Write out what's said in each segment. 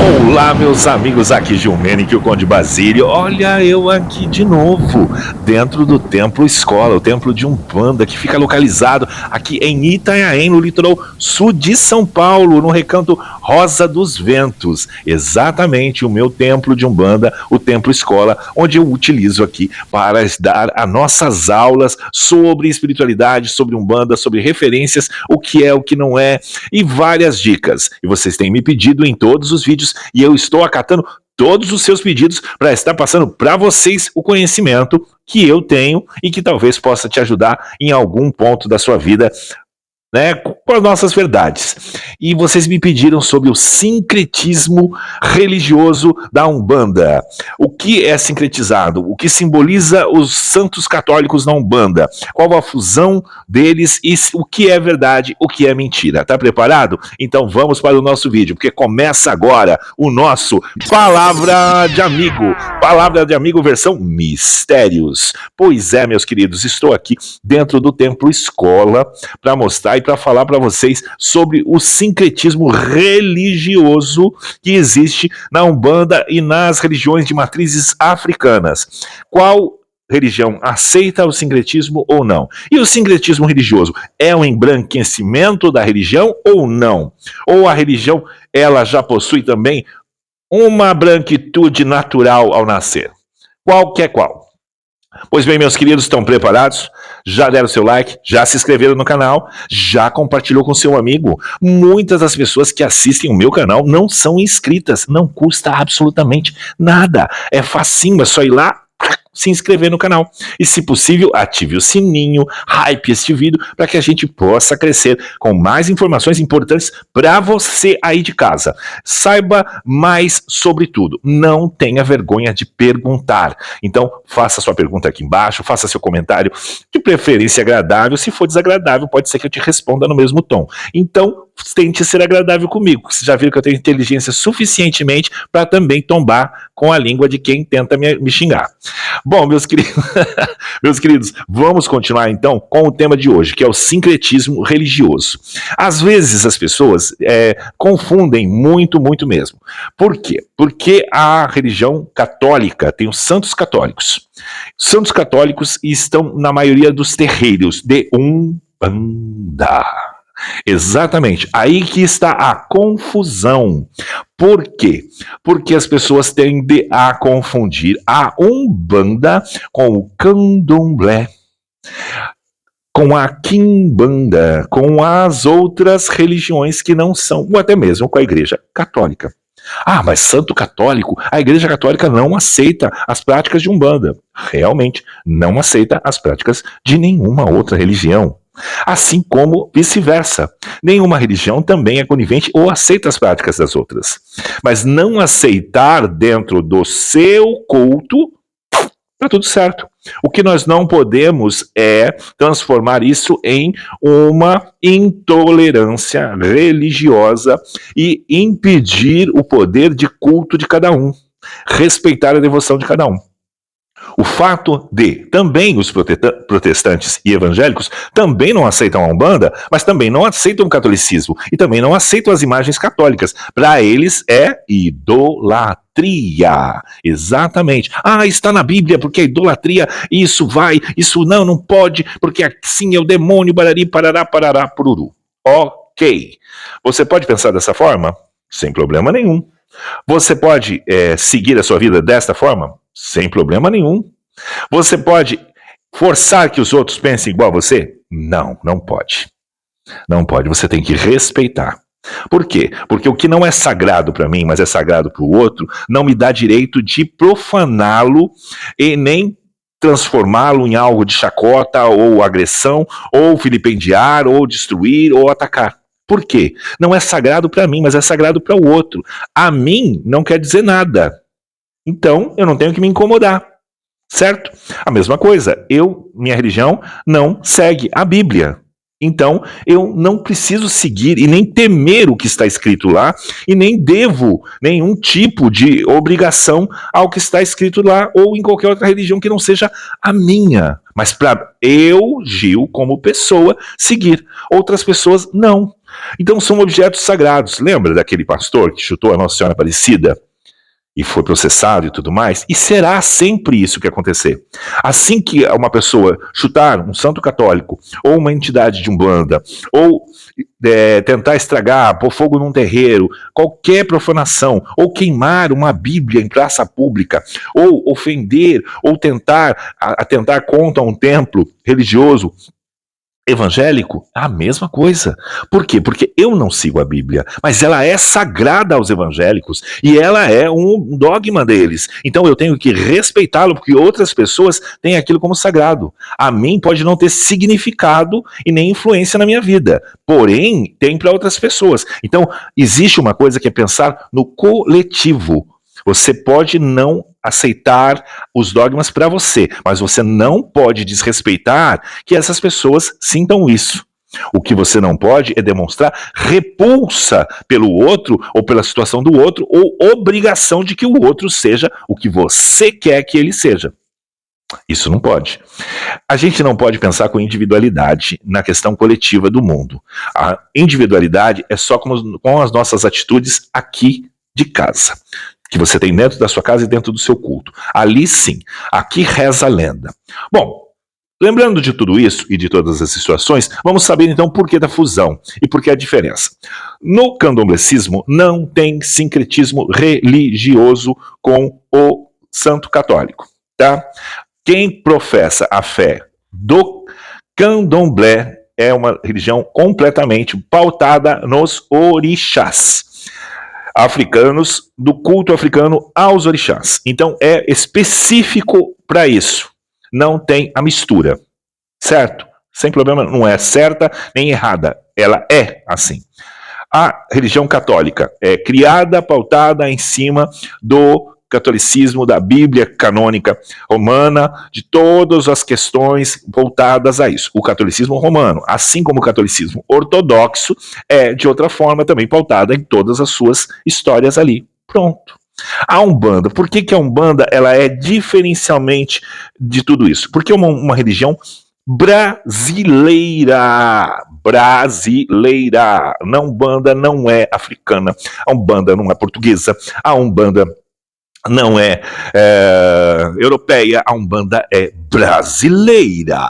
Olá, meus amigos, aqui Gilmenique, o Conde Basílio. Olha eu aqui de novo, dentro do Templo Escola, o templo de Umbanda, que fica localizado aqui em Itanhaém, no litoral sul de São Paulo, no Recanto Rosa dos Ventos. Exatamente o meu templo de Umbanda, o Templo Escola, onde eu utilizo aqui para dar as nossas aulas sobre espiritualidade, sobre Umbanda, sobre referências, o que é, o que não é, e várias dicas. E vocês têm me pedido em todos os vídeos, e eu estou acatando todos os seus pedidos para estar passando para vocês o conhecimento que eu tenho e que talvez possa te ajudar em algum ponto da sua vida, né, com as nossas verdades. E vocês me pediram sobre o sincretismo religioso da Umbanda. O que é sincretizado? O que simboliza os santos católicos na Umbanda? Qual a fusão deles e o que é verdade, o que é mentira? Tá preparado? Então vamos para o nosso vídeo, porque começa agora o nosso Palavra de Amigo. Palavra de Amigo versão Mistérios. Pois é, meus queridos, estou aqui dentro do Templo Escola para mostrar e para falar para vocês sobre o sincretismo religioso que existe na Umbanda e nas religiões de matrizes africanas. Qual religião aceita o sincretismo ou não? E o sincretismo religioso é um embranquecimento da religião ou não? Ou a religião, ela já possui também uma branquitude natural ao nascer? Qual que é qual? Pois bem, meus queridos, estão preparados? Já deram seu like? Já se inscreveram no canal? Já compartilhou com seu amigo? Muitas das pessoas que assistem o meu canal não são inscritas. Não custa absolutamente nada. É facinho, é só ir lá, se inscrever no canal. E, se possível, ative o sininho, hype este vídeo, para que a gente possa crescer com mais informações importantes para você aí de casa. Saiba mais sobre tudo. Não tenha vergonha de perguntar. Então, faça sua pergunta aqui embaixo, faça seu comentário, de preferência agradável. Se for desagradável, pode ser que eu te responda no mesmo tom. Então, tente ser agradável comigo. Vocês já viram que eu tenho inteligência suficientemente para também tombar com a língua de quem tenta me xingar. Bom, meus queridos, vamos continuar então com o tema de hoje, que é o sincretismo religioso. Às vezes as pessoas confundem muito mesmo. Por quê? Porque a religião católica tem os santos católicos. Os santos católicos estão na maioria dos terreiros de Umbanda. Exatamente, aí que está a confusão. Por quê? Porque as pessoas tendem a confundir a Umbanda com o Candomblé, com a Quimbanda, com as outras religiões que não são, ou até mesmo com a Igreja Católica. Ah, mas santo católico, a Igreja Católica não aceita as práticas de Umbanda. Realmente, não aceita as práticas de nenhuma outra religião. Assim como vice-versa. Nenhuma religião também é conivente ou aceita as práticas das outras. Mas não aceitar dentro do seu culto, está tudo certo. O que nós não podemos é transformar isso em uma intolerância religiosa e impedir o poder de culto de cada um. Respeitar a devoção de cada um. O fato de também os protestantes e evangélicos também não aceitam a Umbanda, mas também não aceitam o catolicismo e também não aceitam as imagens católicas. Para eles é idolatria. Exatamente. Ah, está na Bíblia, porque é idolatria, isso vai, isso não pode, porque assim é o demônio, barari, parará, parará, pururu. Ok. Você pode pensar dessa forma? Sem problema nenhum. Você pode seguir a sua vida desta forma? Sem problema nenhum. Você pode forçar que os outros pensem igual a você? Não, não pode. Não pode, você tem que respeitar. Por quê? Porque o que não é sagrado para mim, mas é sagrado para o outro, não me dá direito de profaná-lo e nem transformá-lo em algo de chacota ou agressão, ou vilipendiar, ou destruir, ou atacar. Por quê? Não é sagrado para mim, mas é sagrado para o outro. A mim não quer dizer nada. Então, eu não tenho que me incomodar, certo? A mesma coisa, minha religião não segue a Bíblia. Então, eu não preciso seguir e nem temer o que está escrito lá e nem devo nenhum tipo de obrigação ao que está escrito lá ou em qualquer outra religião que não seja a minha. Mas para eu, Gil, como pessoa, seguir. Outras pessoas, não. Então são objetos sagrados. Lembra daquele pastor que chutou a Nossa Senhora Aparecida e foi processado e tudo mais? E será sempre isso que acontecer. Assim que uma pessoa chutar um santo católico, ou uma entidade de Umbanda, ou tentar estragar, pôr fogo num terreiro, qualquer profanação, ou queimar uma Bíblia em praça pública, ou ofender, ou tentar atentar contra um templo religioso evangélico, a mesma coisa. Por quê? Porque eu não sigo a Bíblia, mas ela é sagrada aos evangélicos e ela é um dogma deles. Então eu tenho que respeitá-lo porque outras pessoas têm aquilo como sagrado. A mim pode não ter significado e nem influência na minha vida, porém tem para outras pessoas. Então existe uma coisa que é pensar no coletivo. Você pode não aceitar os dogmas para você, mas você não pode desrespeitar que essas pessoas sintam isso. O que você não pode é demonstrar repulsa pelo outro ou pela situação do outro ou obrigação de que o outro seja o que você quer que ele seja. Isso não pode. A gente não pode pensar com individualidade na questão coletiva do mundo. A individualidade é só com as nossas atitudes aqui de casa, que você tem dentro da sua casa e dentro do seu culto. Ali sim, aqui reza a lenda. Bom, lembrando de tudo isso e de todas as situações, vamos saber então por que da fusão e por que a diferença. No candomblecismo não tem sincretismo religioso com o santo católico, tá? Quem professa a fé do candomblé é uma religião completamente pautada nos orixás africanos, do culto africano aos orixás. Então é específico para isso. Não tem a mistura, certo? Sem problema, não é certa nem errada. Ela é assim. A religião católica é criada, pautada em cima do catolicismo, da Bíblia canônica romana, de todas as questões voltadas a isso. O catolicismo romano, assim como o catolicismo ortodoxo, é de outra forma também pautada em todas as suas histórias ali. Pronto. A Umbanda, por que a Umbanda ela é diferencialmente de tudo isso? Porque é uma religião brasileira. Brasileira. A Umbanda não é africana, a Umbanda não é portuguesa, a Umbanda não é europeia, a Umbanda é brasileira,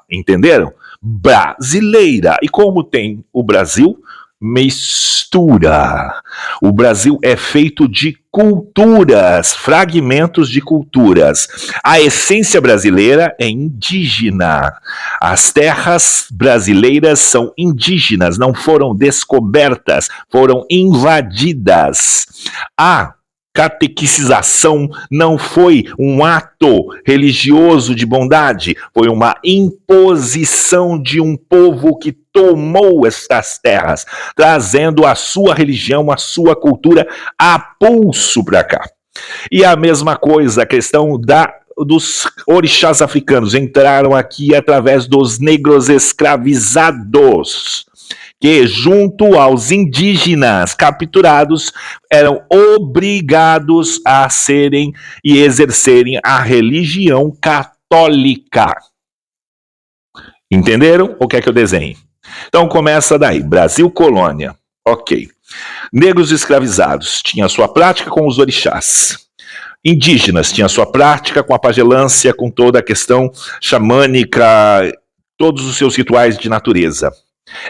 entenderam? Brasileira. E como tem o Brasil, mistura. O Brasil é feito de culturas, fragmentos de culturas. A essência brasileira é indígena. As terras brasileiras são indígenas, não foram descobertas, foram invadidas. A catequização não foi um ato religioso de bondade, foi uma imposição de um povo que tomou estas terras, trazendo a sua religião, a sua cultura a pulso para cá. E a mesma coisa, a questão dos orixás africanos entraram aqui através dos negros escravizados, que junto aos indígenas capturados eram obrigados a serem e exercerem a religião católica. Entenderam? Ou quer que eu desenhe? Então começa daí, Brasil colônia, ok. Negros escravizados tinham a sua prática com os orixás. Indígenas tinham a sua prática com a pagelância, com toda a questão xamânica, todos os seus rituais de natureza.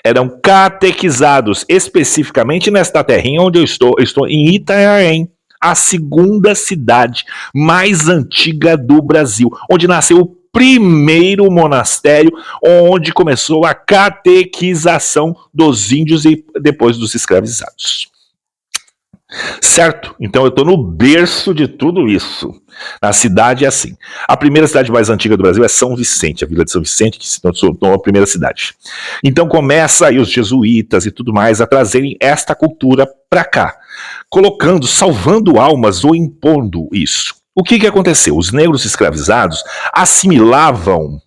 Eram catequizados especificamente nesta terrinha onde eu estou em Itanhaém, a segunda cidade mais antiga do Brasil, onde nasceu o primeiro monastério, onde começou a catequização dos índios e depois dos escravizados. Certo? Então eu estou no berço de tudo isso. Na cidade é assim. A primeira cidade mais antiga do Brasil é São Vicente, a vila de São Vicente, que se tornou a primeira cidade. Então começa aí os jesuítas e tudo mais a trazerem esta cultura para cá, colocando, salvando almas ou impondo isso. O que aconteceu? Os negros escravizados assimilavam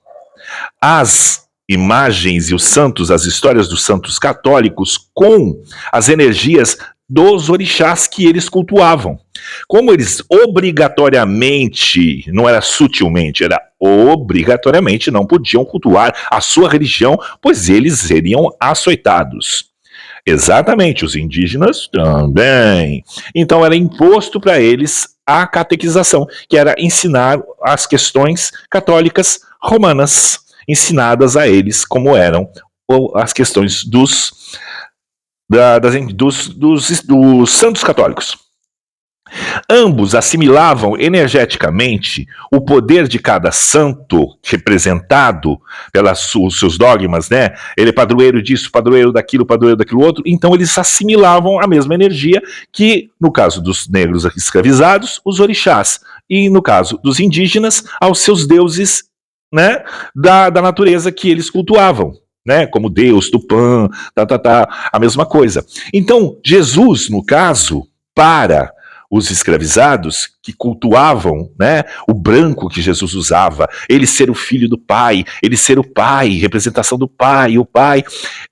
as imagens e os santos, as histórias dos santos católicos com as energias dos orixás que eles cultuavam. Como eles obrigatoriamente, não era sutilmente, era obrigatoriamente não podiam cultuar a sua religião, pois eles seriam açoitados. Exatamente, os indígenas também. Então era imposto para eles a catequização, que era ensinar as questões católicas romanas, ensinadas a eles como eram as questões dos santos católicos. Ambos assimilavam energeticamente o poder de cada santo representado pelos seus dogmas, né? Ele é padroeiro disso, padroeiro daquilo outro. Então eles assimilavam a mesma energia que, no caso dos negros escravizados, os orixás. E no caso dos indígenas, aos seus deuses, né? Da natureza que eles cultuavam. Né, como Deus, Tupã, a mesma coisa. Então, Jesus, no caso, para os escravizados que cultuavam, né, o branco que Jesus usava, ele ser o filho do Pai, ele ser o Pai, representação do Pai, o Pai,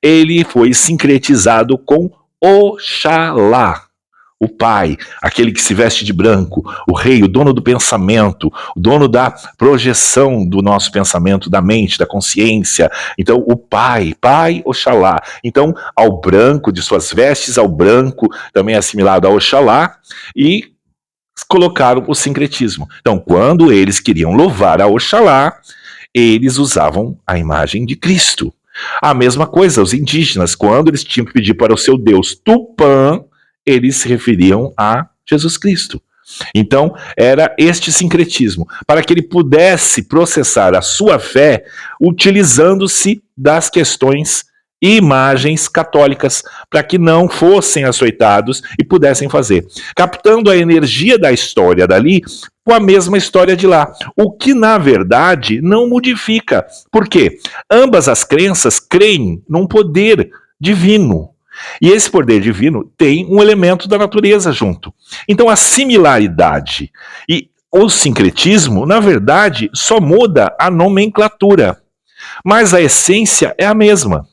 ele foi sincretizado com Oxalá, o Pai, aquele que se veste de branco, o Rei, o dono do pensamento, o dono da projeção do nosso pensamento, da mente, da consciência. Então, o Pai, Oxalá. Então, ao branco, de suas vestes, ao branco, também assimilado a Oxalá, e colocaram o sincretismo. Então, quando eles queriam louvar a Oxalá, eles usavam a imagem de Cristo. A mesma coisa, os indígenas, quando eles tinham que pedir para o seu Deus Tupã, eles se referiam a Jesus Cristo. Então, era este sincretismo, para que ele pudesse processar a sua fé utilizando-se das questões e imagens católicas, para que não fossem açoitados e pudessem fazer, captando a energia da história dali com a mesma história de lá, o que na verdade não modifica. Por quê? Ambas as crenças creem num poder divino. E esse poder divino tem um elemento da natureza junto. Então a similaridade e o sincretismo, na verdade, só muda a nomenclatura, mas a essência é a mesma.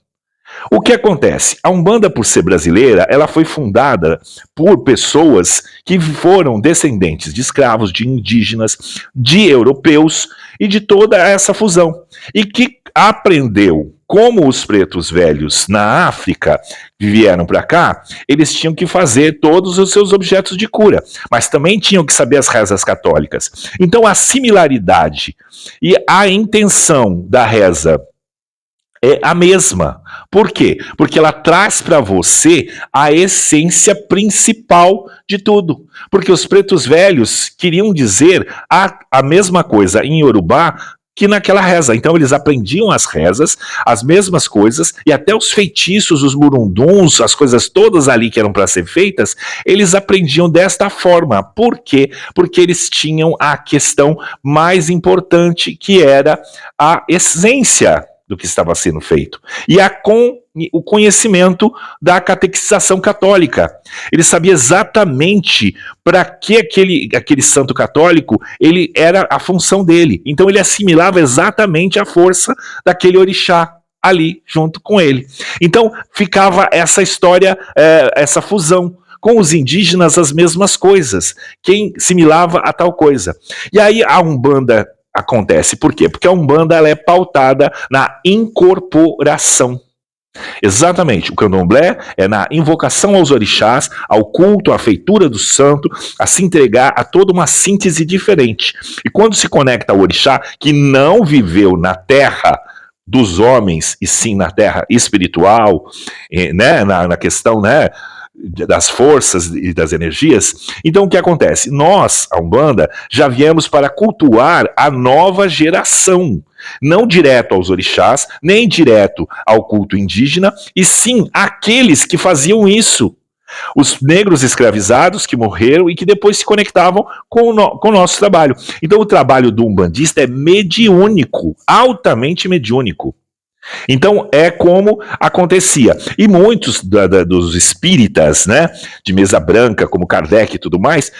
O que acontece? A Umbanda, por ser brasileira, ela foi fundada por pessoas que foram descendentes de escravos, de indígenas, de europeus e de toda essa fusão. E que aprendeu como os pretos velhos na África vieram para cá, eles tinham que fazer todos os seus objetos de cura, mas também tinham que saber as rezas católicas. Então a similaridade e a intenção da reza é a mesma. Por quê? Porque ela traz para você a essência principal de tudo. Porque os pretos velhos queriam dizer a mesma coisa em Yorubá que naquela reza. Então eles aprendiam as rezas, as mesmas coisas, e até os feitiços, os burunduns, as coisas todas ali que eram para ser feitas, eles aprendiam desta forma. Por quê? Porque eles tinham a questão mais importante, que era a essência do que estava sendo feito. E o conhecimento da catequização católica. Ele sabia exatamente para que aquele santo católico ele era a função dele. Então ele assimilava exatamente a força daquele orixá ali junto com ele. Então ficava essa história, essa fusão. Com os indígenas as mesmas coisas. Quem assimilava a tal coisa. E aí a Umbanda acontece. Por quê? Porque a Umbanda ela é pautada na incorporação. Exatamente, o candomblé é na invocação aos orixás, ao culto, à feitura do santo, a se entregar a toda uma síntese diferente. E quando se conecta ao orixá, que não viveu na terra dos homens, e sim na terra espiritual, né, na questão, né, das forças e das energias, então o que acontece? Nós, a Umbanda, já viemos para cultuar a nova geração, não direto aos orixás, nem direto ao culto indígena, e sim aqueles que faziam isso. Os negros escravizados que morreram e que depois se conectavam com o nosso trabalho. Então o trabalho do umbandista é mediúnico, altamente mediúnico. Então é como acontecia. E muitos dos espíritas, né, de mesa branca, como Kardec e tudo mais,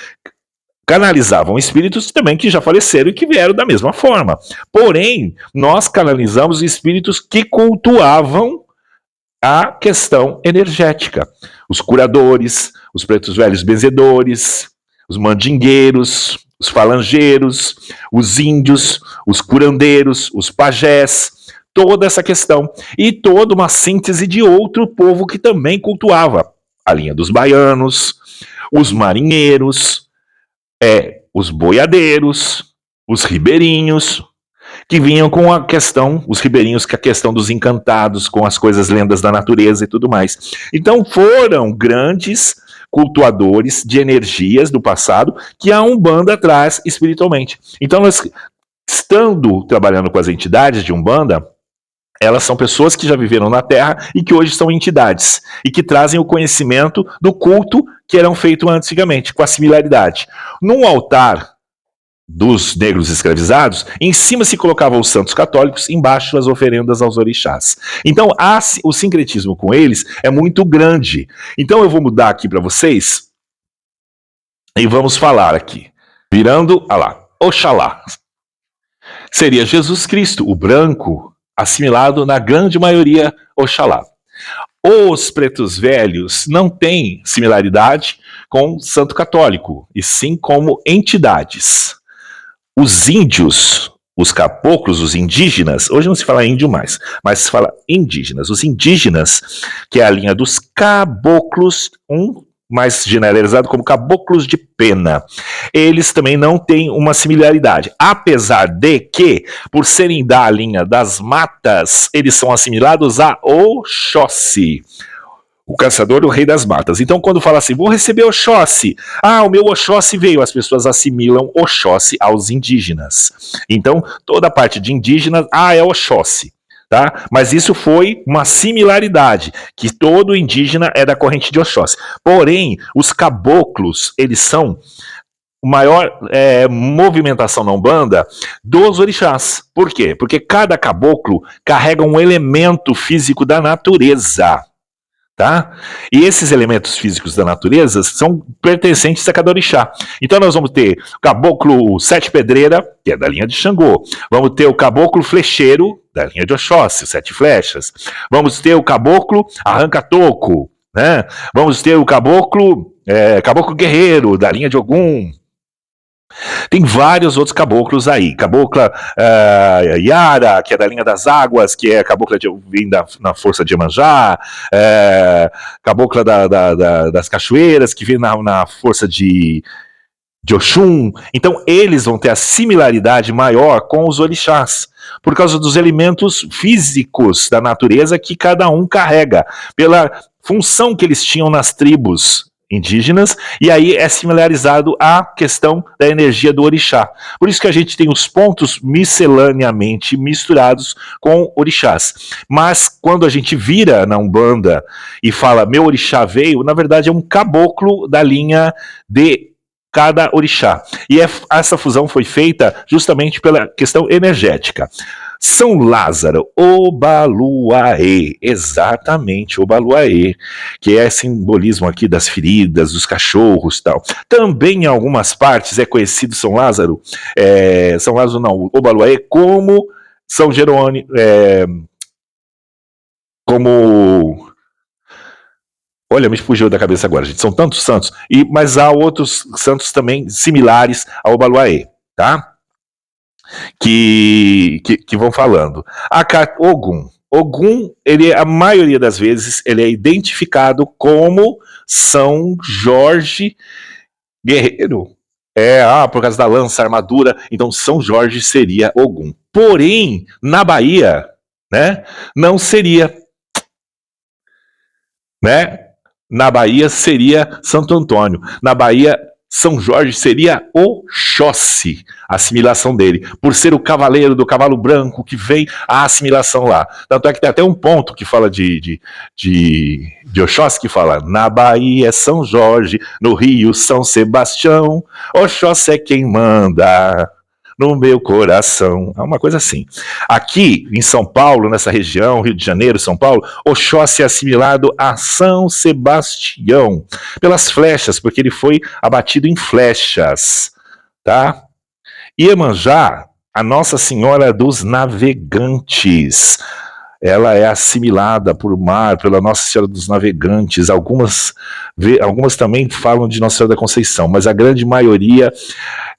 canalizavam espíritos também que já faleceram e que vieram da mesma forma. Porém, nós canalizamos espíritos que cultuavam a questão energética. Os curadores, os pretos velhos benzedores, os mandingueiros, os falangeiros, os índios, os curandeiros, os pajés, toda essa questão e toda uma síntese de outro povo que também cultuava a linha dos baianos, os marinheiros, os boiadeiros, os ribeirinhos, que vinham com a questão, os ribeirinhos, com a questão dos encantados, com as coisas lendas da natureza e tudo mais. Então foram grandes cultuadores de energias do passado que a Umbanda traz espiritualmente. Então nós, estando trabalhando com as entidades de Umbanda, elas são pessoas que já viveram na Terra e que hoje são entidades e que trazem o conhecimento do culto que eram feito antigamente, com a similaridade. Num altar dos negros escravizados, em cima se colocavam os santos católicos, embaixo as oferendas aos orixás. Então o sincretismo com eles é muito grande. Então eu vou mudar aqui para vocês e vamos falar aqui, virando, Oxalá. Seria Jesus Cristo, o branco, assimilado na grande maioria Oxalá. Os pretos velhos não têm similaridade com o santo católico, e sim como entidades. Os índios, os caboclos, os indígenas, hoje não se fala índio mais, mas se fala indígenas. Os indígenas, que é a linha dos caboclos, mais generalizado como caboclos de pena, eles também não têm uma similaridade, apesar de que, por serem da linha das matas, eles são assimilados a Oxóssi, o caçador, o rei das matas. Então quando fala assim, vou receber Oxóssi, o meu Oxóssi veio, as pessoas assimilam Oxóssi aos indígenas. Então toda a parte de indígenas, é Oxóssi. Tá? Mas isso foi uma similaridade, que todo indígena é da corrente de Oxóssi. Porém, os caboclos, eles são maior movimentação na Umbanda dos orixás. Por quê? Porque cada caboclo carrega um elemento físico da natureza. Tá? E esses elementos físicos da natureza são pertencentes a cada orixá. Então nós vamos ter o caboclo sete pedreira, que é da linha de Xangô. Vamos ter o caboclo flecheiro, da linha de Oxóssi, sete flechas. Vamos ter o caboclo arranca-toco, né? Vamos ter o caboclo guerreiro, da linha de Ogum. Tem vários outros caboclos aí. Cabocla Yara, que é da linha das águas, que é cabocla vem na força de Iemanjá. Cabocla das cachoeiras, que vem na força de Oxum. Então eles vão ter a similaridade maior com os orixás, por causa dos elementos físicos da natureza que cada um carrega, pela função que eles tinham nas tribos indígenas, e aí é similarizado à questão da energia do orixá. Por isso que a gente tem os pontos miscellaneamente misturados com orixás. Mas quando a gente vira na Umbanda e fala meu orixá veio, na verdade é um caboclo da linha de cada orixá. E essa fusão foi feita justamente pela questão energética. São Lázaro, Obaluaê, exatamente, Obaluaê, que é simbolismo aqui das feridas, dos cachorros e tal. Também em algumas partes é conhecido São Lázaro não, Obaluaê como São Jerônimo, olha, me fugiu da cabeça agora, gente, são tantos santos, mas há outros santos também similares ao Obaluaê, tá? Que vão falando. Ogum, a maioria das vezes, ele é identificado como São Jorge Guerreiro. Por causa da lança, armadura, então São Jorge seria Ogum. Porém, na Bahia, né, não seria, né? Na Bahia seria Santo Antônio. Na Bahia, São Jorge seria Oxóssi, a assimilação dele, por ser o cavaleiro do cavalo branco que vem a assimilação lá. Tanto é que tem até um ponto que fala de Oxóssi, que fala, na Bahia é São Jorge, no Rio São Sebastião, Oxóssi é quem manda no meu coração. É uma coisa assim. Aqui em São Paulo, nessa região, Rio de Janeiro, São Paulo, Oxóssi é assimilado a São Sebastião, pelas flechas, porque ele foi abatido em flechas, tá? Iemanjá, a Nossa Senhora dos Navegantes, ela é assimilada por mar, pela Nossa Senhora dos Navegantes. Algumas também falam de Nossa Senhora da Conceição, mas a grande maioria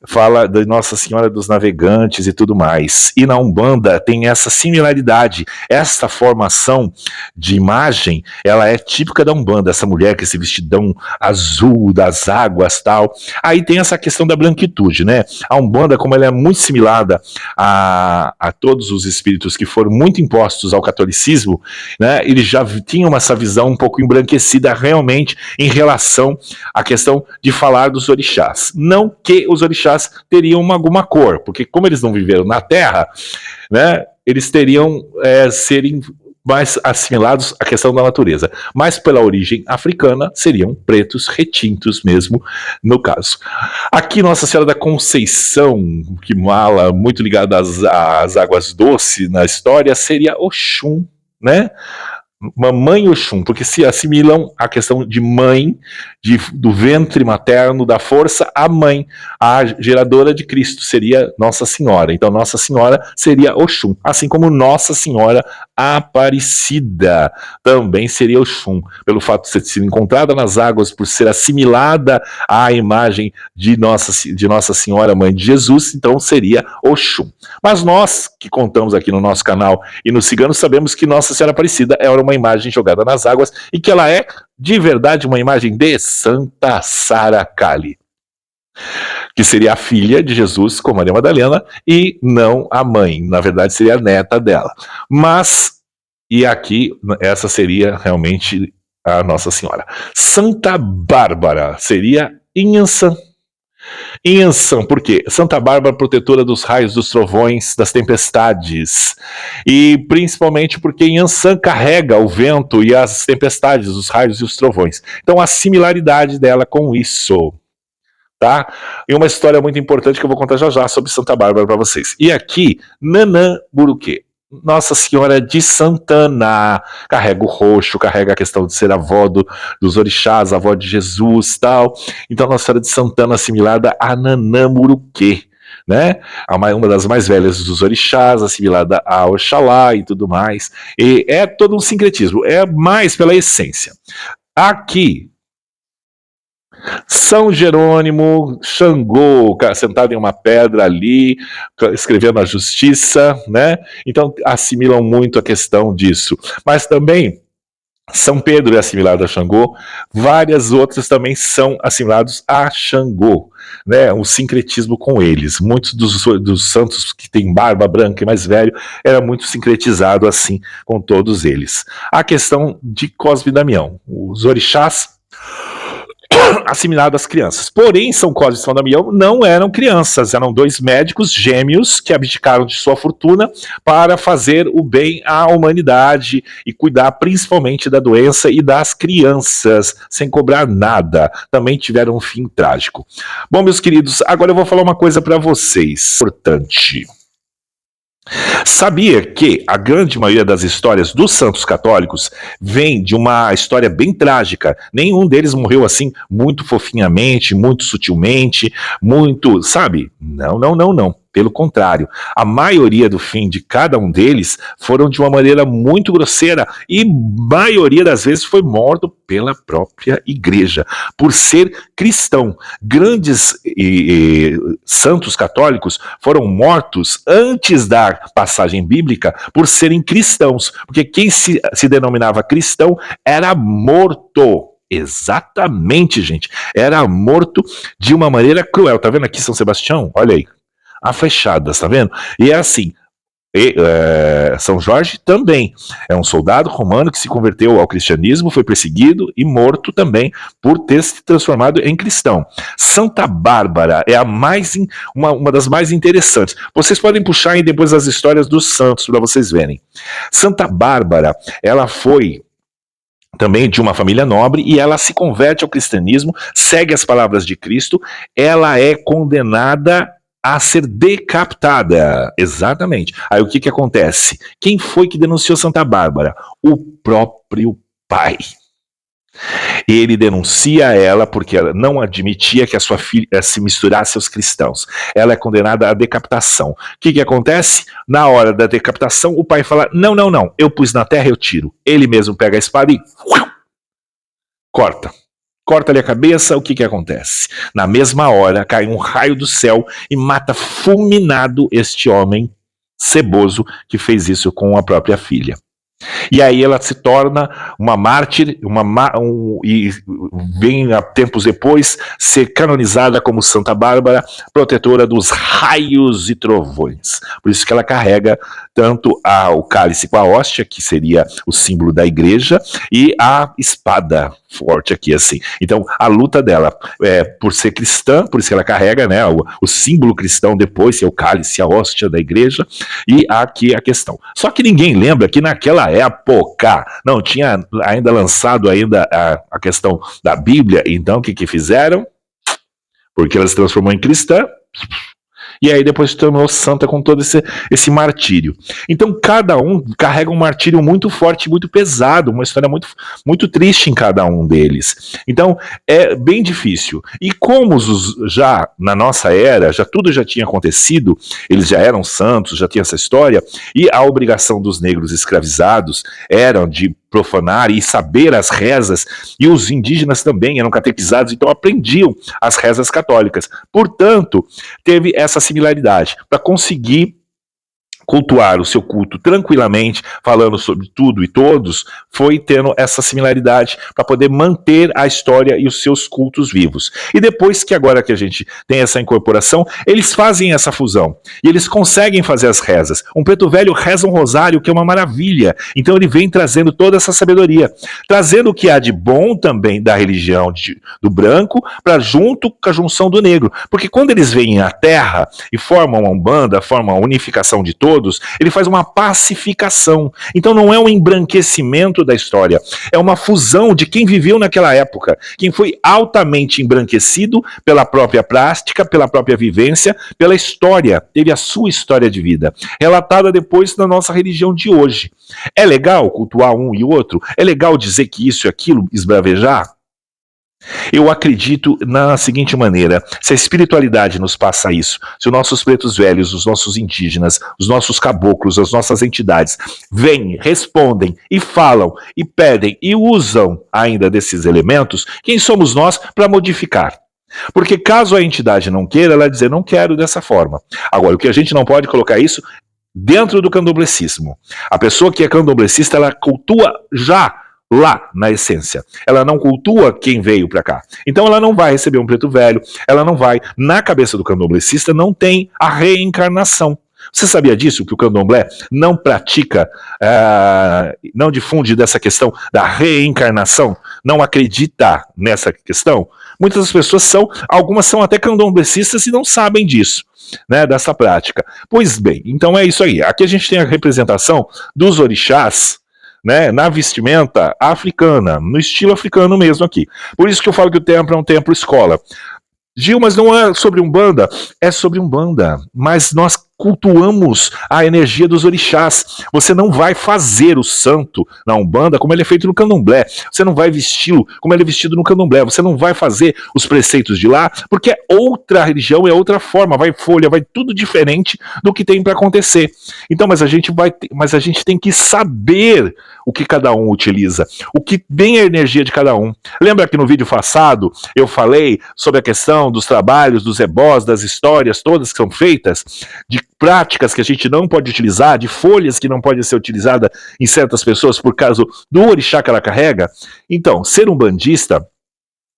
fala da Nossa Senhora dos Navegantes e tudo mais. E na Umbanda tem essa similaridade. Essa formação de imagem, ela é típica da Umbanda, essa mulher com esse vestidão azul das águas, tal. Aí tem essa questão da branquitude, né? A Umbanda, como ela é muito similada a todos os espíritos que foram muito impostos ao catolicismo, né? Eles já tinham essa visão um pouco embranquecida realmente em relação à questão de falar dos orixás. Não que os orixás teriam alguma cor, porque como eles não viveram na Terra, né, eles teriam serem mais assimilados à questão da natureza. Mas pela origem africana, seriam pretos retintos mesmo, no caso. Aqui Nossa Senhora da Conceição, que mala muito ligada às águas doces na história, seria Oxum, né? Mamãe Oxum, porque se assimilam a questão de mãe, do ventre materno, da força, a mãe, a geradora de Cristo seria Nossa Senhora. Então Nossa Senhora seria Oxum, assim como Nossa Senhora Aparecida também seria Oxum, pelo fato de ser encontrada nas águas, por ser assimilada à imagem de Nossa Senhora, Mãe de Jesus, então seria Oxum. Mas nós que contamos aqui no nosso canal e nos Ciganos sabemos que Nossa Senhora Aparecida é uma imagem jogada nas águas e que ela é, de verdade, uma imagem de Santa Sara Cali, que seria a filha de Jesus com Maria Madalena e não a mãe, na verdade seria a neta dela. Mas, e aqui, essa seria realmente a Nossa Senhora. Santa Bárbara seria Inhansã. Inhansã, por quê? Santa Bárbara, protetora dos raios, dos trovões, das tempestades. E principalmente porque Inhansã carrega o vento e as tempestades, os raios e os trovões. Então a similaridade dela com isso. Tá? E uma história muito importante que eu vou contar já já sobre Santa Bárbara para vocês. E aqui, Nanã Buruquê. Nossa Senhora de Santana, carrega o roxo, carrega a questão de ser avó dos orixás, avó de Jesus, tal. Então Nossa Senhora de Santana assimilada a Nanã Muruquê, né? Uma das mais velhas dos orixás, assimilada a Oxalá e tudo mais. E é todo um sincretismo, é mais pela essência. Aqui, São Jerônimo, Xangô, sentado em uma pedra ali, escrevendo a justiça, né? Então assimilam muito a questão disso. Mas também São Pedro é assimilado a Xangô, várias outras também são assimilados a Xangô, né? Um sincretismo com eles. Muitos dos santos que têm barba branca e mais velho era muito sincretizado assim com todos eles. A questão de Cosme e Damião, os orixás assimilado às crianças. Porém, São Cosme e São Damião não eram crianças, eram dois médicos gêmeos que abdicaram de sua fortuna para fazer o bem à humanidade e cuidar principalmente da doença e das crianças, sem cobrar nada. Também tiveram um fim trágico. Bom, meus queridos, agora eu vou falar uma coisa para vocês, importante. Sabia que a grande maioria das histórias dos santos católicos vem de uma história bem trágica? Nenhum deles morreu assim muito fofinhamente, muito sutilmente, muito, sabe? Não, não, não, não. Pelo contrário, a maioria do fim de cada um deles foram de uma maneira muito grosseira e maioria das vezes foi morto pela própria igreja, por ser cristão. Grandes santos católicos foram mortos antes da passagem bíblica por serem cristãos, porque quem se denominava cristão era morto. Exatamente, gente. Era morto de uma maneira cruel. Tá vendo aqui São Sebastião? Olha aí. Aflechadas, tá vendo? E é assim, São Jorge também é um soldado romano que se converteu ao cristianismo, foi perseguido e morto também por ter se transformado em cristão. Santa Bárbara é uma das mais interessantes. Vocês podem puxar aí depois as histórias dos santos para vocês verem. Santa Bárbara, ela foi também de uma família nobre, e ela se converte ao cristianismo, segue as palavras de Cristo, ela é condenada a ser decapitada. Exatamente. Aí o que acontece? Quem foi que denunciou Santa Bárbara? O próprio pai. Ele denuncia ela porque ela não admitia que a sua filha se misturasse aos cristãos. Ela é condenada à decapitação. O que acontece? Na hora da decapitação, o pai fala, não, não, não, eu pus na terra, eu tiro. Ele mesmo pega a espada e corta. corta-lhe a cabeça, o que acontece? Na mesma hora, cai um raio do céu e mata fulminado este homem ceboso que fez isso com a própria filha. E aí ela se torna uma mártir, e vem a tempos depois ser canonizada como Santa Bárbara, protetora dos raios e trovões. Por isso que ela carrega tanto o cálice com a hóstia, que seria o símbolo da igreja, e a espada forte aqui, assim. Então, a luta dela por ser cristã, por isso que ela carrega, né, o símbolo cristão depois, que é o cálice, a hóstia da igreja, e aqui a questão. Só que ninguém lembra que naquela época não tinha ainda lançado ainda a questão da Bíblia, então o que fizeram? Porque ela se transformou em cristã, e aí depois se tornou santa com todo esse martírio. Então cada um carrega um martírio muito forte, muito pesado, uma história muito, muito triste em cada um deles. Então é bem difícil. E como já na nossa era, tudo já tinha acontecido, eles já eram santos, já tinha essa história, e a obrigação dos negros escravizados era de profanar e saber as rezas, e os indígenas também eram catequizados, então aprendiam as rezas católicas. Portanto, teve essa similaridade para conseguir cultuar o seu culto tranquilamente, falando sobre tudo e todos, foi tendo essa similaridade para poder manter a história e os seus cultos vivos. E depois que agora que a gente tem essa incorporação, eles fazem essa fusão, e eles conseguem fazer as rezas. Um preto velho reza um rosário, que é uma maravilha, então ele vem trazendo toda essa sabedoria, trazendo o que há de bom também da religião do branco, para junto com a junção do negro, porque quando eles vêm à terra e formam uma umbanda, formam a unificação de todos, ele faz uma pacificação. Então não é um embranquecimento da história, é uma fusão de quem viveu naquela época, quem foi altamente embranquecido pela própria prática, pela própria vivência, pela história, teve a sua história de vida, relatada depois na nossa religião de hoje. É legal cultuar um e outro? É legal dizer que isso e aquilo, esbravejar? Eu acredito na seguinte maneira: se a espiritualidade nos passa isso, se os nossos pretos velhos, os nossos indígenas, os nossos caboclos, as nossas entidades vêm, respondem e falam e pedem e usam ainda desses elementos, quem somos nós para modificar? Porque caso a entidade não queira, ela dizer não quero dessa forma. Agora, o que a gente não pode colocar isso dentro do candomblecismo. A pessoa que é candomblecista, ela cultua já lá na essência. Ela não cultua quem veio para cá. Então ela não vai receber um preto velho, ela não vai. Na cabeça do candomblecista não tem a reencarnação. Você sabia disso? Que o candomblé não pratica, não difunde dessa questão da reencarnação? Não acredita nessa questão? Muitas das pessoas algumas são até candomblecistas e não sabem disso, né, dessa prática. Pois bem, então é isso aí. Aqui a gente tem a representação dos orixás, né, na vestimenta africana, no estilo africano mesmo aqui. Por isso que eu falo que o templo é um templo escola. Gil, mas não é sobre Umbanda? É sobre Umbanda, mas nós cultuamos a energia dos orixás. Você não vai fazer o santo na Umbanda como ele é feito no candomblé. Você não vai vesti-lo como ele é vestido no candomblé. Você não vai fazer os preceitos de lá, porque é outra religião, é outra forma, vai folha, vai tudo diferente do que tem para acontecer. Então, mas a gente tem que saber o que cada um utiliza, o que bem é a energia de cada um. Lembra que no vídeo passado eu falei sobre a questão dos trabalhos, dos ebós, das histórias todas que são feitas, de práticas que a gente não pode utilizar, de folhas que não podem ser utilizadas em certas pessoas por causa do orixá que ela carrega? Então, ser um bandista,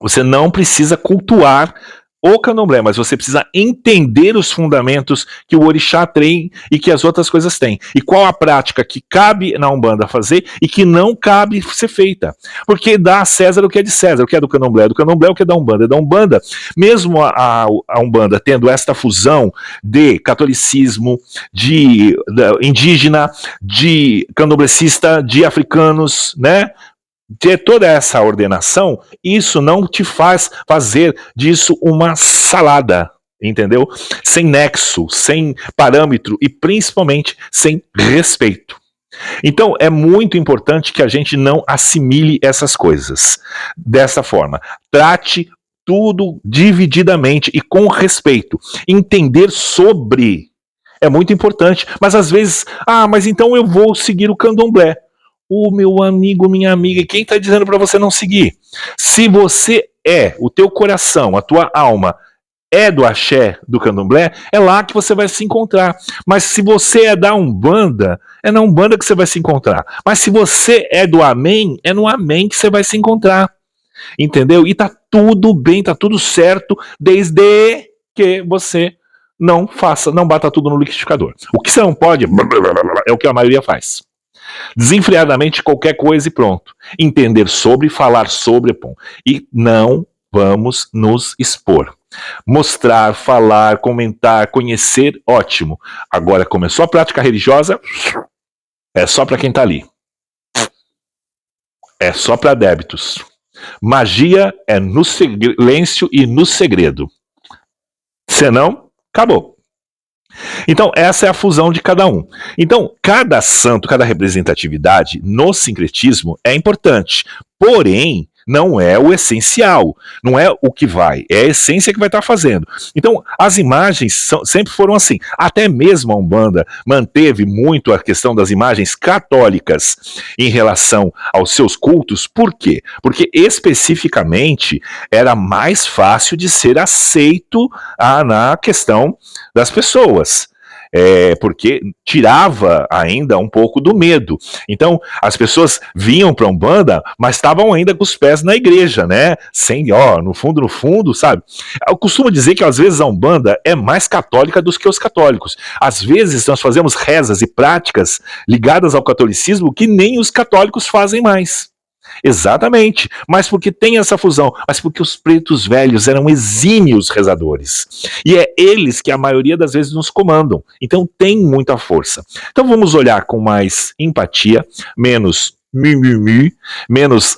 você não precisa cultuar o candomblé, mas você precisa entender os fundamentos que o orixá tem e que as outras coisas têm. E qual a prática que cabe na Umbanda fazer e que não cabe ser feita. Porque dá a César o que é de César, o que é do candomblé é do candomblé, o que é da Umbanda é da Umbanda. Mesmo a Umbanda tendo esta fusão de catolicismo, de indígena, de candomblecista, de africanos, né? Ter toda essa ordenação, isso não te faz fazer disso uma salada, entendeu? Sem nexo, sem parâmetro e principalmente sem respeito. Então é muito importante que a gente não assimile essas coisas dessa forma. Trate tudo divididamente e com respeito. Entender sobre é muito importante, mas às vezes, mas então eu vou seguir o candomblé. Ô meu amigo, minha amiga, quem está dizendo para você não seguir? Se você o teu coração, a tua alma é do axé, do candomblé, é lá que você vai se encontrar. Mas se você é da Umbanda, é na Umbanda que você vai se encontrar. Mas se você é do Amém, é no Amém que você vai se encontrar. Entendeu? E tá tudo bem, tá tudo certo, desde que você não bata tudo no liquidificador. O que você não pode é o que a maioria faz. Desenfreadamente qualquer coisa e pronto. Entender sobre, falar sobre, bom. E não vamos nos expor. Mostrar, falar, comentar, conhecer, ótimo. Agora começou a prática religiosa, é só para quem tá ali. É só para débitos. Magia é no silêncio e no segredo. Senão, acabou. Então, essa é a fusão de cada um. Então, cada santo, cada representatividade no sincretismo é importante. Porém, não é o essencial, não é o que vai, é a essência que vai estar fazendo. Então, as imagens sempre foram assim. Até mesmo a Umbanda manteve muito a questão das imagens católicas em relação aos seus cultos. Por quê? Porque especificamente era mais fácil de ser aceito na questão das pessoas. Porque tirava ainda um pouco do medo. Então, as pessoas vinham para a Umbanda, mas estavam ainda com os pés na igreja, né? Sem, no fundo, sabe? Eu costumo dizer que às vezes a Umbanda é mais católica do que os católicos. Às vezes nós fazemos rezas e práticas ligadas ao catolicismo que nem os católicos fazem mais. Exatamente, mas porque tem essa fusão, mas porque os pretos velhos eram exímios rezadores, e é eles que a maioria das vezes nos comandam, então tem muita força. Então vamos olhar com mais empatia, menos mimimi, menos,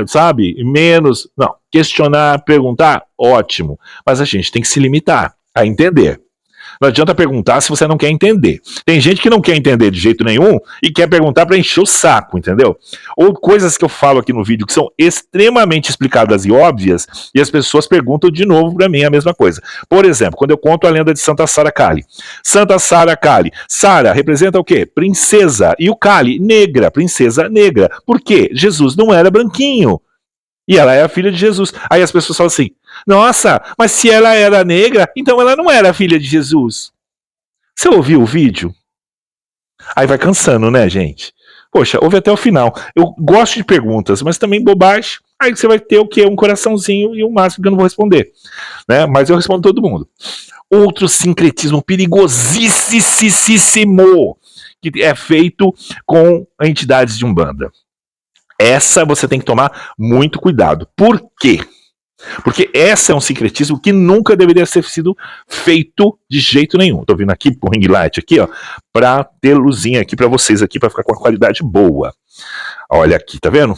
sabe, menos, não, questionar, perguntar, ótimo, mas a gente tem que se limitar a entender. Não adianta perguntar se você não quer entender. Tem gente que não quer entender de jeito nenhum e quer perguntar para encher o saco, entendeu? Ou coisas que eu falo aqui no vídeo que são extremamente explicadas e óbvias e as pessoas perguntam de novo para mim a mesma coisa. Por exemplo, quando eu conto a lenda de Santa Sara Kali. Santa Sara Kali. Sara representa o quê? Princesa. E o Kali, negra, princesa negra. Por quê? Jesus não era branquinho. E ela é a filha de Jesus. Aí as pessoas falam assim, nossa, mas se ela era negra, então ela não era filha de Jesus. Você ouviu o vídeo? Aí vai cansando, né, gente? Poxa, ouve até o final. Eu gosto de perguntas, mas também bobagem. Aí você vai ter o quê? Um coraçãozinho e um máximo que eu não vou responder. Né? Mas eu respondo todo mundo. Outro sincretismo perigosíssimo que é feito com entidades de Umbanda. Essa você tem que tomar muito cuidado. Por quê? Porque essa é um sincretismo que nunca deveria ter sido feito de jeito nenhum. Tô vindo aqui com o ring light aqui, ó, para ter luzinha aqui para vocês aqui, para ficar com uma qualidade boa. Olha aqui, tá vendo?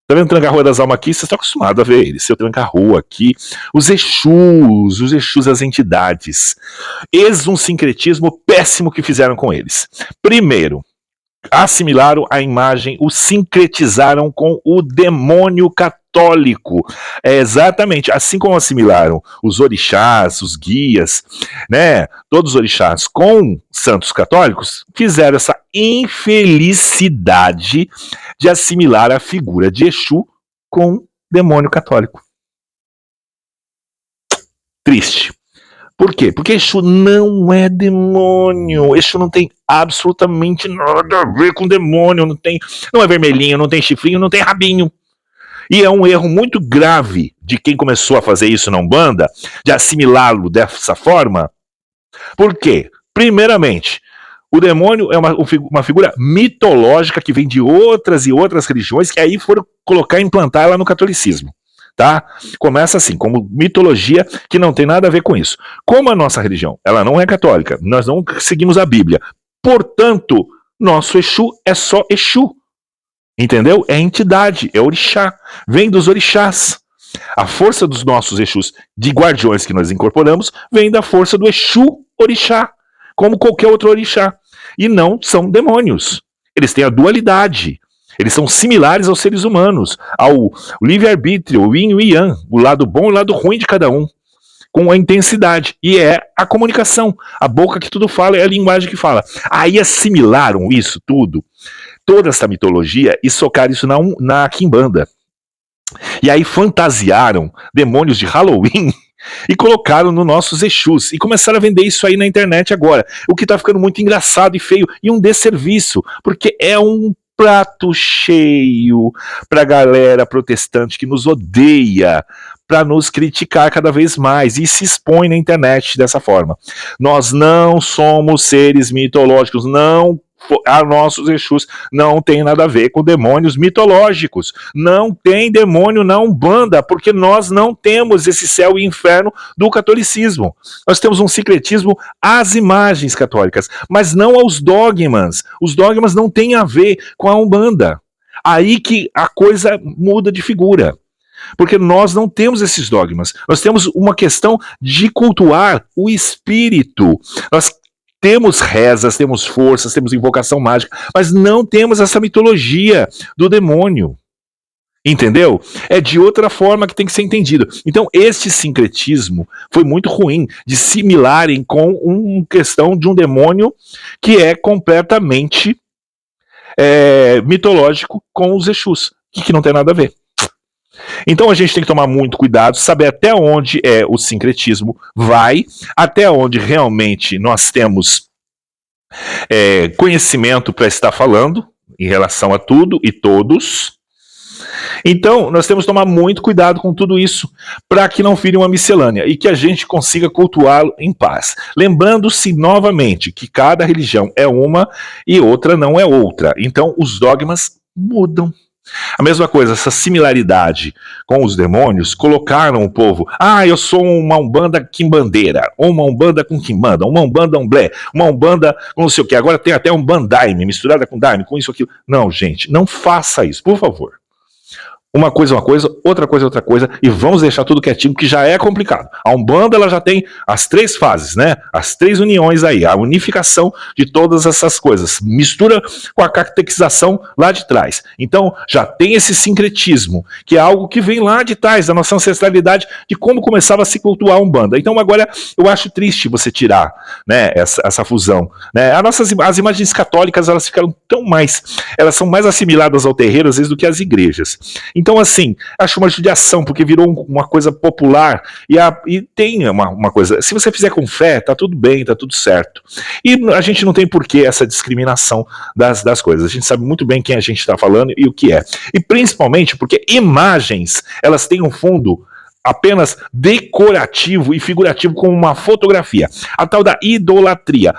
Tá vendo o Tranca-Rua das Almas aqui? Vocês estão acostumados a ver ele. Seu Tranca-Rua aqui. Os Exus, as entidades. Eis um sincretismo péssimo que fizeram com eles. Primeiro, assimilaram a imagem, o sincretizaram com o demônio católico. Exatamente, assim como assimilaram os orixás, os guias, né, todos os orixás com santos católicos, fizeram essa infelicidade de assimilar a figura de Exu com demônio católico. Triste. Por quê? Porque Exu não é demônio. Exu não tem absolutamente nada a ver com demônio. Não é vermelhinho, não tem chifrinho, não tem rabinho. E é um erro muito grave de quem começou a fazer isso na Umbanda, de assimilá-lo dessa forma. Por quê? Primeiramente, o demônio é uma figura mitológica que vem de outras e outras religiões que aí foram colocar e implantar ela no catolicismo. Tá? Começa assim, como mitologia que não tem nada a ver com isso. Como a nossa religião, ela não é católica, nós não seguimos a Bíblia. Portanto, nosso Exu é só Exu. Entendeu? É entidade, é orixá. Vem dos orixás. A força dos nossos Exus de guardiões que nós incorporamos vem da força do Exu orixá, como qualquer outro orixá. E não são demônios. Eles têm a dualidade. Eles são similares aos seres humanos, ao livre-arbítrio, o yin e o yang, o lado bom e o lado ruim de cada um, com a intensidade. E é a comunicação, a boca que tudo fala, é a linguagem que fala. Aí assimilaram isso tudo, toda essa mitologia e socaram isso na Quimbanda. E aí fantasiaram demônios de Halloween e colocaram nos nossos Exus. E começaram a vender isso aí na internet agora. O que tá ficando muito engraçado e feio e um desserviço, porque é um prato cheio pra galera protestante que nos odeia, para nos criticar cada vez mais e se expõe na internet dessa forma. Nós não somos seres mitológicos, não. A nossos Exus não tem nada a ver com demônios mitológicos. Não tem demônio na Umbanda, porque nós não temos esse céu e inferno do catolicismo. Nós temos um sincretismo às imagens católicas, mas não aos dogmas. Os dogmas não têm a ver com a Umbanda. Aí que a coisa muda de figura. Porque nós não temos esses dogmas. Nós temos uma questão de cultuar o espírito. Nós temos rezas, temos forças, temos invocação mágica, mas não temos essa mitologia do demônio. Entendeu? É de outra forma que tem que ser entendido. Então, este sincretismo foi muito ruim de similarem com uma questão de um demônio que é completamente mitológico com os Exus, que não tem nada a ver. Então a gente tem que tomar muito cuidado, saber até onde o sincretismo vai, até onde realmente nós temos conhecimento para estar falando em relação a tudo e todos. Então nós temos que tomar muito cuidado com tudo isso para que não vire uma miscelânea e que a gente consiga cultuá-lo em paz. Lembrando-se novamente que cada religião é uma e outra não é outra. Então os dogmas mudam. A mesma coisa, essa similaridade com os demônios, colocaram o povo, eu sou uma Umbanda quimbandeira, ou uma Umbanda com quimbanda, uma Umbanda umblé, uma Umbanda com não sei o que, agora tem até um bandaime, misturada com daime, com isso, aquilo. Não, gente, não faça isso, por favor. Uma coisa, outra coisa, e vamos deixar tudo quietinho, que já é complicado. A Umbanda, ela já tem as 3 fases, né? As 3 uniões aí, a unificação de todas essas coisas. Mistura com a catequização lá de trás. Então, já tem esse sincretismo, que é algo que vem lá de trás, da nossa ancestralidade, de como começava a se cultuar a Umbanda. Então, agora, eu acho triste você tirar, né, essa fusão. Né? As imagens católicas, elas ficaram elas são mais assimiladas ao terreiro, às vezes, do que as igrejas. Então, assim, acho uma judiação, porque virou uma coisa popular e tem uma coisa, se você fizer com fé, tá tudo bem, tá tudo certo. E a gente não tem porquê essa discriminação das coisas. A gente sabe muito bem quem a gente está falando e o que é. E principalmente porque imagens, elas têm um fundo apenas decorativo e figurativo como uma fotografia. A tal da idolatria.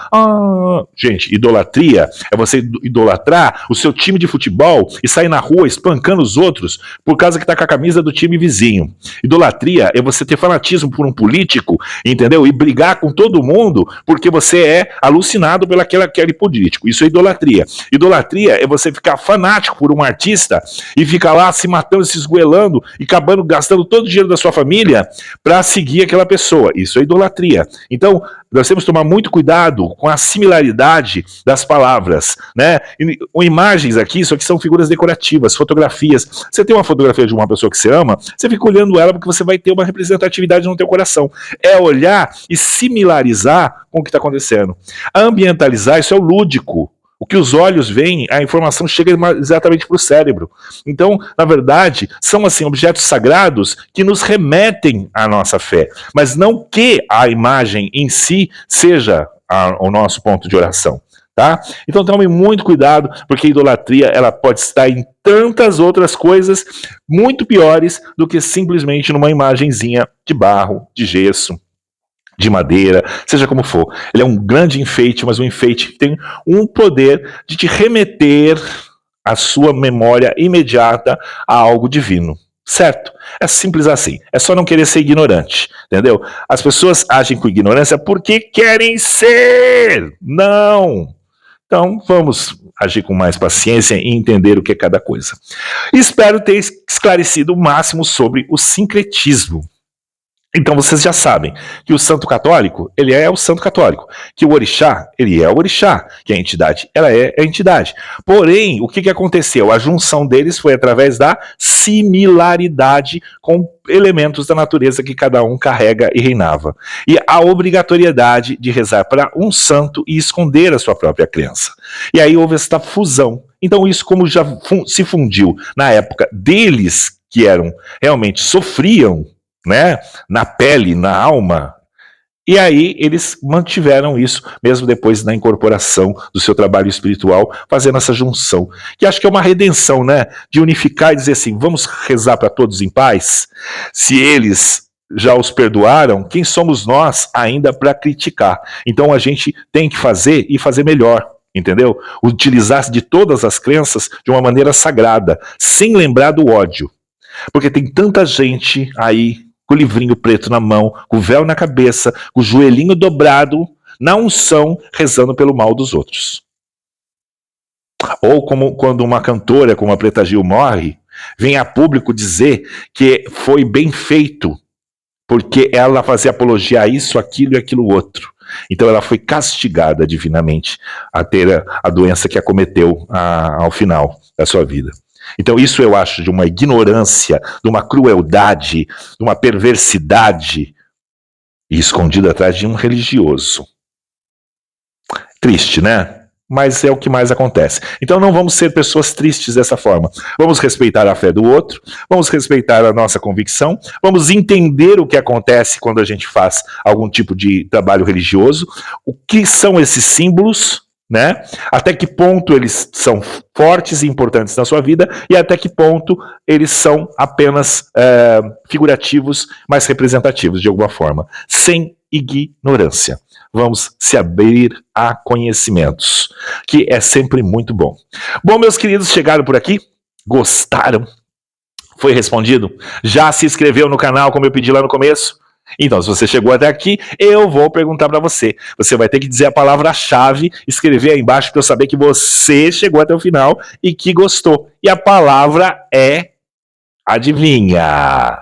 Gente, idolatria é você idolatrar o seu time de futebol e sair na rua espancando os outros por causa que tá com a camisa do time vizinho. Idolatria é você ter fanatismo por um político, entendeu? E brigar com todo mundo porque você é alucinado pelo aquele político. Isso é idolatria. Idolatria é você ficar fanático por um artista e ficar lá se matando, se esgoelando e acabando gastando todo o dinheiro da sua família para seguir aquela pessoa. Isso é idolatria. Então, nós temos que tomar muito cuidado com a similaridade das palavras, né? Imagens aqui, isso aqui são figuras decorativas, fotografias. Você tem uma fotografia de uma pessoa que você ama, você fica olhando ela porque você vai ter uma representatividade no teu coração. É olhar e similarizar com o que está acontecendo. Ambientalizar, isso é o lúdico. O que os olhos veem, a informação chega exatamente para o cérebro. Então, na verdade, são assim objetos sagrados que nos remetem à nossa fé, mas não que a imagem em si seja o nosso ponto de oração. Tá? Então tome muito cuidado, porque a idolatria ela pode estar em tantas outras coisas muito piores do que simplesmente numa imagenzinha de barro, de gesso, de madeira, seja como for. Ele é um grande enfeite, mas um enfeite que tem um poder de te remeter a sua memória imediata a algo divino. Certo? É simples assim. É só não querer ser ignorante, entendeu? As pessoas agem com ignorância porque querem ser. Não! Então, vamos agir com mais paciência e entender o que é cada coisa. Espero ter esclarecido o máximo sobre o sincretismo. Então vocês já sabem que o santo católico, ele é o santo católico, que o orixá, ele é o orixá, que a entidade, ela é a entidade. Porém, o que aconteceu? A junção deles foi através da similaridade com elementos da natureza que cada um carrega e reinava. E a obrigatoriedade de rezar para um santo e esconder a sua própria crença. E aí houve esta fusão. Então isso, como já se fundiu na época deles, que eram realmente sofriam, né, na pele, na alma, e aí eles mantiveram isso, mesmo depois da incorporação do seu trabalho espiritual, fazendo essa junção, que acho que é uma redenção, né, de unificar e dizer assim, vamos rezar para todos em paz? Se eles já os perdoaram, quem somos nós ainda para criticar? Então a gente tem que fazer e fazer melhor, entendeu? Utilizar-se de todas as crenças de uma maneira sagrada, sem lembrar do ódio. Porque tem tanta gente aí com o livrinho preto na mão, com o véu na cabeça, com o joelhinho dobrado, na unção, rezando pelo mal dos outros. Ou como quando uma cantora como a Preta Gil morre, vem a público dizer que foi bem feito, porque ela fazia apologia a isso, aquilo e aquilo outro. Então ela foi castigada divinamente a ter a doença que acometeu ao final da sua vida. Então isso eu acho de uma ignorância, de uma crueldade, de uma perversidade, e escondido atrás de um religioso. Triste, né? Mas é o que mais acontece. Então não vamos ser pessoas tristes dessa forma. Vamos respeitar a fé do outro, vamos respeitar a nossa convicção, vamos entender o que acontece quando a gente faz algum tipo de trabalho religioso, o que são esses símbolos, né? Até que ponto eles são fortes e importantes na sua vida e até que ponto eles são apenas figurativos, mas representativos de alguma forma, sem ignorância. Vamos se abrir a conhecimentos, que é sempre muito bom. Bom, meus queridos, chegaram por aqui? Gostaram? Foi respondido? Já se inscreveu no canal, como eu pedi lá no começo? Então, se você chegou até aqui, eu vou perguntar para você. Você vai ter que dizer a palavra-chave, escrever aí embaixo para eu saber que você chegou até o final e que gostou. E a palavra é, adivinha?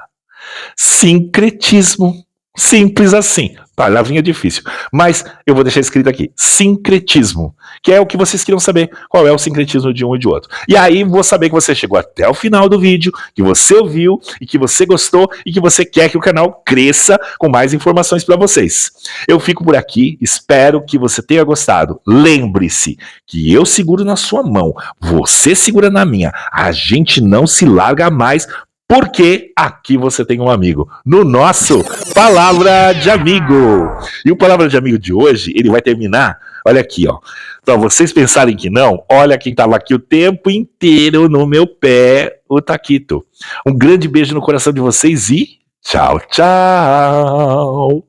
Sincretismo. Simples assim. Palavrinha difícil. Mas eu vou deixar escrito aqui. Sincretismo. Que é o que vocês queriam saber. Qual é o sincretismo de um e de outro. E aí vou saber que você chegou até o final do vídeo, que você ouviu e que você gostou e que você quer que o canal cresça com mais informações para vocês. Eu fico por aqui. Espero que você tenha gostado. Lembre-se que eu seguro na sua mão. Você segura na minha. A gente não se larga mais. Porque aqui você tem um amigo, no nosso Palavra de Amigo. E o Palavra de Amigo de hoje, ele vai terminar, olha aqui, ó. Para vocês pensarem que não, olha quem estava aqui o tempo inteiro no meu pé, o Taquito. Um grande beijo no coração de vocês e tchau, tchau.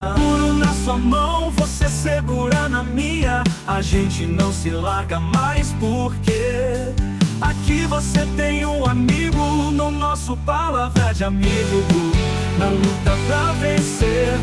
Na sua mão, você segura na minha. A gente não se larga mais porque aqui você tem um amigo no nosso Palavra de Amigo. Na luta pra vencer.